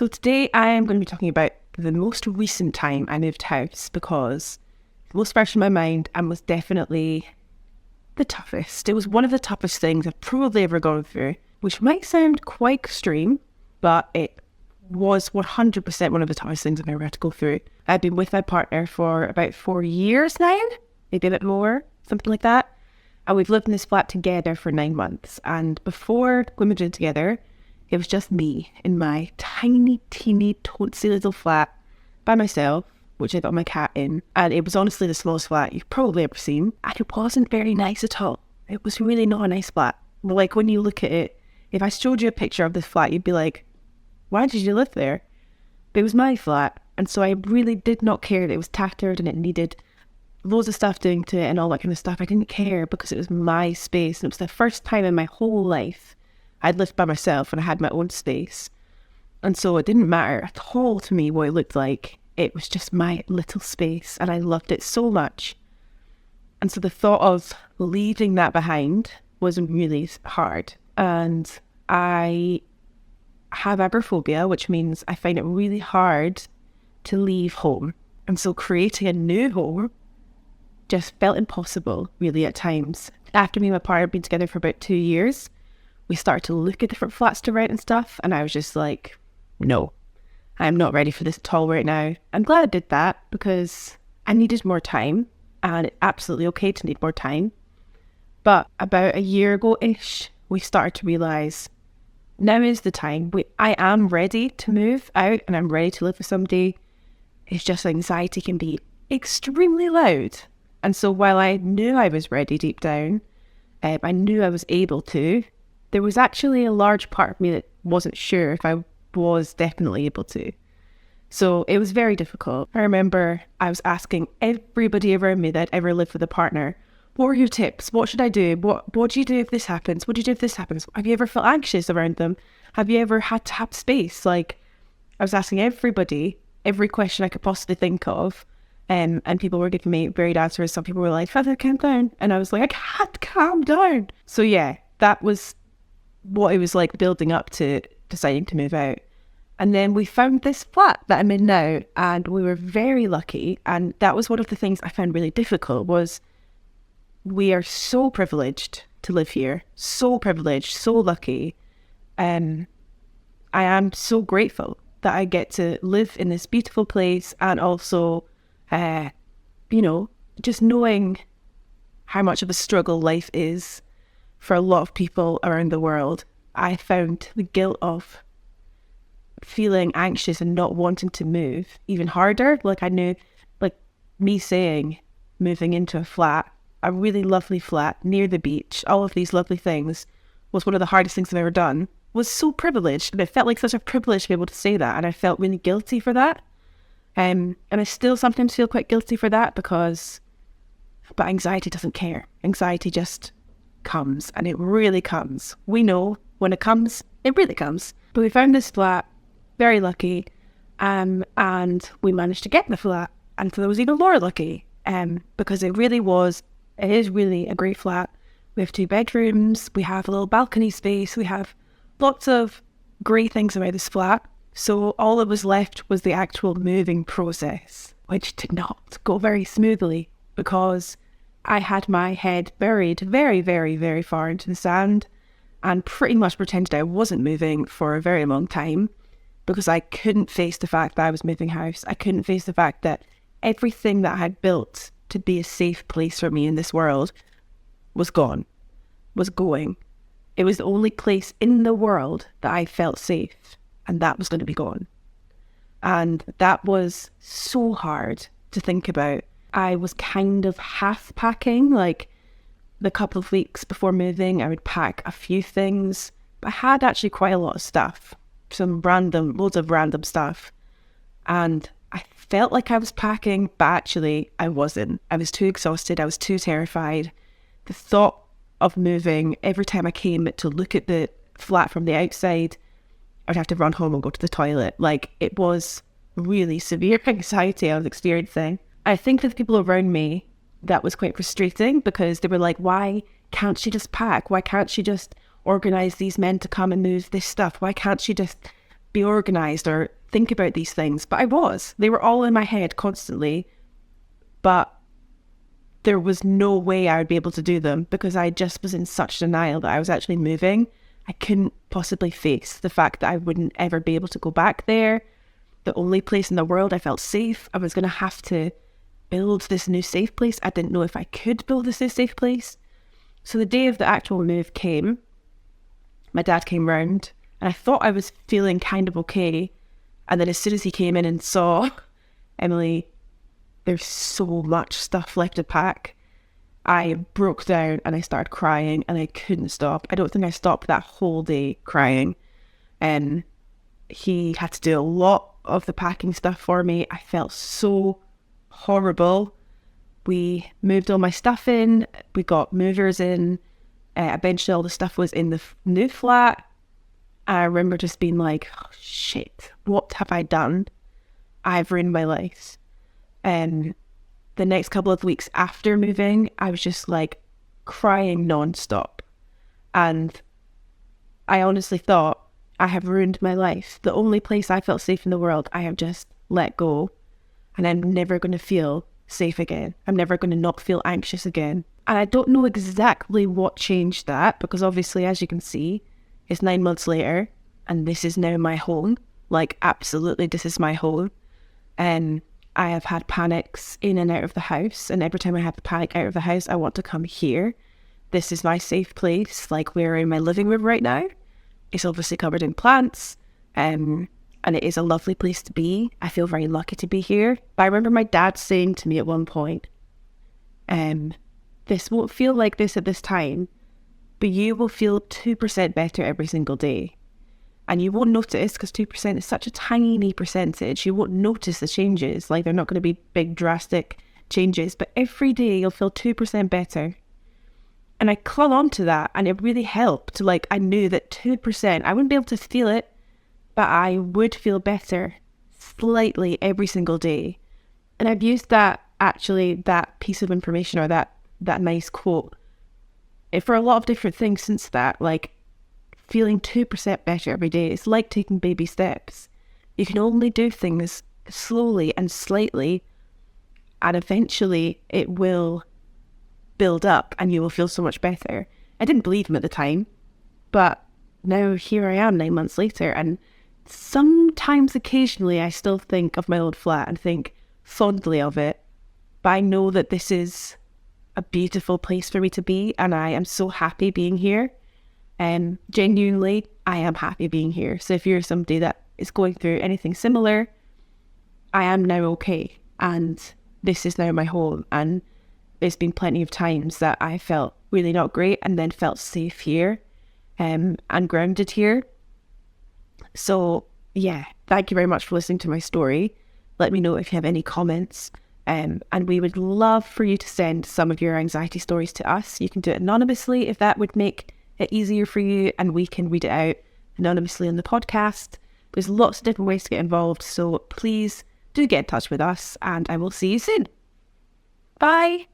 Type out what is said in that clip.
So today I am going to be talking about the most recent time I moved house, because the most fresh in my mind and was definitely the toughest. It was one of the toughest things I've probably ever gone through, which might sound quite extreme, but it was 100% one of the toughest things I've ever had to go through. I've been with my partner for about 4 years now, maybe a bit more, something like that. And we've lived in this flat together for 9 months. And before we moved in together, it was just me in my tiny, teeny, tootsie little flat by myself, which I got my cat in. And it was honestly the smallest flat you've probably ever seen. And it wasn't very nice at all. It was really not a nice flat. Like, when you look at it, if I showed you a picture of this flat, you'd be like, why did you live there? But it was my flat. And so I really did not care that it was tattered and it needed loads of stuff doing to it and all that kind of stuff. I didn't care because it was my space. And it was the first time in my whole life I'd lived by myself and I had my own space. And so it didn't matter at all to me what it looked like. It was just my little space and I loved it so much. And so the thought of leaving that behind was really hard. And I have agoraphobia, which means I find it really hard to leave home. And so creating a new home just felt impossible, really, at times. After me and my partner had been together for about 2 years, we started to look at different flats to rent and stuff, and I was just like, no, I'm not ready for this at all right now. I'm glad I did that because I needed more time, and it's absolutely okay to need more time. But about a year ago-ish, we started to realise now is the time. I am ready to move out and I'm ready to live with somebody. It's just anxiety can be extremely loud. And so while I knew I was ready deep down, I knew I was able to, there was actually a large part of me that wasn't sure if I was definitely able to. So it was very difficult. I remember I was asking everybody around me that ever lived with a partner, what are your tips? What should I do? What do you do if this happens? What do you do if this happens? Have you ever felt anxious around them? Have you ever had to have space? Like, I was asking everybody every question I could possibly think of. And people were giving me varied answers. Some people were like, Heather, calm down. And I was like, I can't calm down. So yeah, that was what it was like building up to deciding to move out. And then we found this flat that I'm in now, and we were very lucky. And that was one of the things I found really difficult was we are so privileged to live here. So privileged, so lucky. I am so grateful that I get to live in this beautiful place, and also just knowing how much of a struggle life is for a lot of people around the world. I found the guilt of feeling anxious and not wanting to move even harder. Like, I knew, like, me saying moving into a flat, a really lovely flat near the beach, all of these lovely things, was one of the hardest things I've ever done, was so privileged. And it felt like such a privilege to be able to say that. And I felt really guilty for that. And I still sometimes feel quite guilty for that but anxiety doesn't care. Anxiety just comes, and it really comes. We know when it comes, it really comes. But we found this flat, very lucky, and we managed to get the flat. And so it was even more lucky, because it is really a great flat. We have 2 bedrooms, we have a little balcony space, we have lots of great things about this flat. So all that was left was the actual moving process, which did not go very smoothly because I had my head buried very, very, very far into the sand and pretty much pretended I wasn't moving for a very long time because I couldn't face the fact that I was moving house. I couldn't face the fact that everything that I had built to be a safe place for me in this world was gone, was going. It was the only place in the world that I felt safe. And that was going to be gone. And that was so hard to think about. I was kind of half packing, like the couple of weeks before moving, I would pack a few things. But I had actually quite a lot of stuff, loads of random stuff. And I felt like I was packing, but actually I wasn't. I was too exhausted. I was too terrified. The thought of moving, every time I came to look at the flat from the outside, I'd have to run home and go to the toilet. Like, it was really severe anxiety I was experiencing. I think with people around me, that was quite frustrating because they were like, why can't she just pack? Why can't she just organise these men to come and move this stuff? Why can't she just be organized or think about these things, but I was. They were all in my head constantly, but there was no way I would be able to do them because I just was in such denial that I was actually moving. I couldn't possibly face the fact that I wouldn't ever be able to go back there. The only place in the world I felt safe, I was going to have to build this new safe place. I didn't know if I could build this new safe place. So the day of the actual move came, my dad came round and I thought I was feeling kind of okay. And then as soon as he came in and saw, Emily, there's so much stuff left to pack, I broke down and I started crying and I couldn't stop. I don't think I stopped that whole day crying. And he had to do a lot of the packing stuff for me. I felt so horrible. We moved all my stuff in. We got movers in. Eventually all the stuff was in the new flat. I remember just being like, oh, shit, what have I done? I've ruined my life. And the next couple of weeks after moving, I was just like crying nonstop. And I honestly thought, I have ruined my life. The only place I felt safe in the world, I have just let go. And I'm never going to feel safe again. I'm never going to not feel anxious again. And I don't know exactly what changed that, because obviously, as you can see, it's 9 months later and this is now my home. Like, absolutely, this is my home. And I have had panics in and out of the house. And every time I have a panic out of the house, I want to come here. This is my safe place. Like, we're in my living room right now. It's obviously covered in plants. And it is a lovely place to be. I feel very lucky to be here. But I remember my dad saying to me at one point, this won't feel like this at this time, but you will feel 2% better every single day. And you won't notice, because 2% is such a tiny percentage, you won't notice the changes. Like, they're not going to be big drastic changes, but every day you'll feel 2% better. And I clung on to that, and it really helped. Like, I knew that 2%, I wouldn't be able to feel it, but I would feel better slightly every single day. And I've used that piece of information, or that nice quote, for a lot of different things since that. Like, feeling 2% better every day. It's like taking baby steps. You can only do things slowly and slightly, and eventually it will build up and you will feel so much better. I didn't believe him at the time, but now here I am 9 months later, and sometimes occasionally I still think of my old flat and think fondly of it, but I know that this is a beautiful place for me to be, and I am so happy being here. And genuinely, I am happy being here. So if you're somebody that is going through anything similar, I am now okay, and this is now my home. And there's been plenty of times that I felt really not great and then felt safe here, and grounded here. So yeah, thank you very much for listening to my story. Let me know if you have any comments. And we would love for you to send some of your anxiety stories to us. You can do it anonymously if that would make it easier for you, and we can read it out anonymously on the podcast. There's lots of different ways to get involved, so please do get in touch with us, and I will see you soon. Bye.